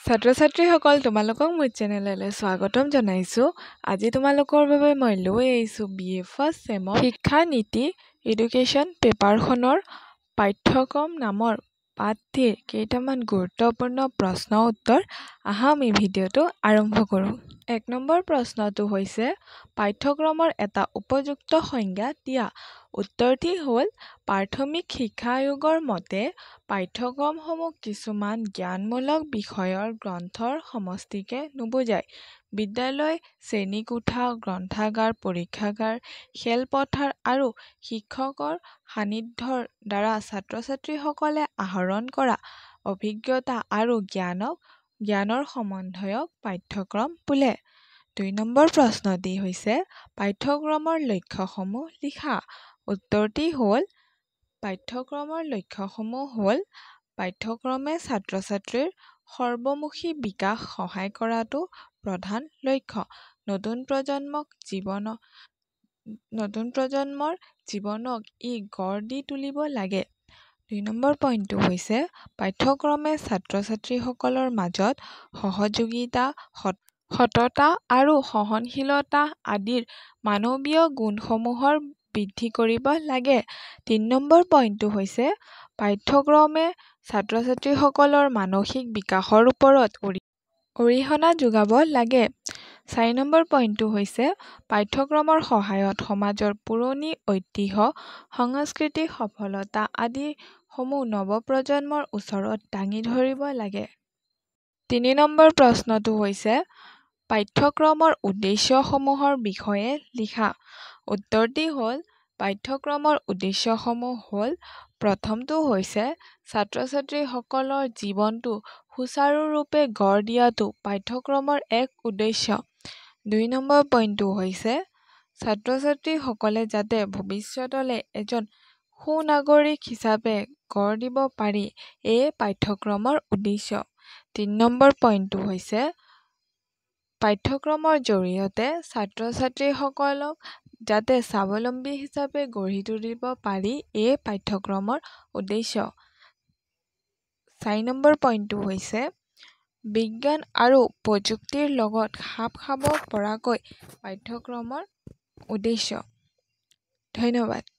ছাত্ৰ-ছাত্ৰীসকল তোমালোকক মোৰ চেনেললৈ স্বাগতম জনাইছোঁ। আজি তোমালোকৰ বাবে মই লৈ আহিছোঁ BA ফাৰ্ষ্ট চেমৰ শিক্ষা নীতি এডুকেশ্যন পেপাৰখনৰ পাঠ্যক্ৰম নামৰ পাঠটিৰ কেইটামান গুৰুত্বপূৰ্ণ প্ৰশ্ন উত্তৰ। আহা আমি ভিডিঅ'টো আৰম্ভ কৰোঁ। ১ নম্বৰ প্ৰশ্নটো হৈছে পাঠ্যক্ৰমৰ এটা উপযুক্ত সংজ্ঞা দিয়া। উত্তৰটি হ'ল প্ৰাথমিক শিক্ষা আয়োগৰ মতে পাঠ্যক্ৰমসমূহ কিছুমান জ্ঞানমূলক বিষয়ৰ গ্ৰন্থৰ সমষ্টিকে নুবুজায়। বিদ্যালয়, শ্ৰেণীকোঠা, গ্ৰন্থাগাৰ, পৰীক্ষাগাৰ, খেলপথাৰ আৰু শিক্ষকৰ সান্নিধ্যৰ দ্বাৰা ছাত্ৰ-ছাত্ৰীসকলে আহৰণ কৰা অভিজ্ঞতা আৰু জ্ঞানৰ সমন্বয়ক পাঠ্যক্ৰম বোলে। ২ নম্বৰ প্ৰশ্নটি হৈছে পাঠ্যক্ৰমৰ লক্ষ্যসমূহ লিখা। উত্তৰটি হ'ল পাঠ্যক্ৰমৰ লক্ষ্যসমূহ হ'ল পাঠ্যক্ৰমে ছাত্ৰ-ছাত্ৰীৰ সৰ্বমুখী বিকাশ সহায় কৰাটো প্ৰধান লক্ষ্য। নতুন প্ৰজন্মৰ জীৱনক ই গঢ় দি তুলিব লাগে। ২ নম্বৰ পইণ্টটো হৈছে পাঠ্যক্ৰমে ছাত্ৰ-ছাত্ৰীসকলৰ মাজত সহযোগিতা, সততা আৰু সহনশীলতা আদিৰ মানৱীয় গুণসমূহৰ বৃদ্ধি কৰিব লাগে। ৩ নম্বৰ পইণ্টটো হৈছে পাঠ্যক্ৰমে ছাত্ৰ-ছাত্ৰীসকলৰ মানসিক বিকাশৰ ওপৰত অৰিহণা যোগাব লাগে। ৪ নম্বৰ পইণ্টটো হৈছে পাঠ্যক্ৰমৰ সহায়ত সমাজৰ পুৰণি ঐতিহ্য, সাংস্কৃতিক সফলতা আদিসমূহ নৱপ্ৰজন্মৰ ওচৰত দাঙি ধৰিব লাগে। ৩ নম্বৰ প্ৰশ্নটো হৈছে পাঠ্যক্ৰমৰ উদ্দেশ্যসমূহৰ বিষয়ে লিখা। উত্তৰটি হ'ল পাঠ্যক্ৰমৰ উদ্দেশ্যসমূহ হ'ল প্ৰথমটো হৈছে ছাত্ৰ-ছাত্ৰীসকলৰ জীৱনটো সুচাৰুৰূপে গঢ় দিয়াটো পাঠ্যক্ৰমৰ এক উদ্দেশ্য। ২ নম্বৰ পইণ্টটো হৈছে ছাত্ৰ-ছাত্ৰীসকলে যাতে ভৱিষ্যতলৈ এজন সুনাগৰিক হিচাপে গঢ় দিব পাৰি এয়ে পাঠ্যক্ৰমৰ উদ্দেশ্য। ৩ নম্বৰ পইণ্টটো হৈছে পাঠ্যক্ৰমৰ জৰিয়তে ছাত্ৰ-ছাত্ৰীসকলক যাতে স্বাৱলম্বী হিচাপে গঢ়ি তুলিব পাৰি এয়ে পাঠ্যক্ৰমৰ উদ্দেশ্য। ৪ নম্বৰ পইণ্টটো হৈছে বিজ্ঞান আৰু প্ৰযুক্তিৰ লগত খাপ খাব পৰাকৈ পাঠ্যক্ৰমৰ উদ্দেশ্য। ধন্যবাদ।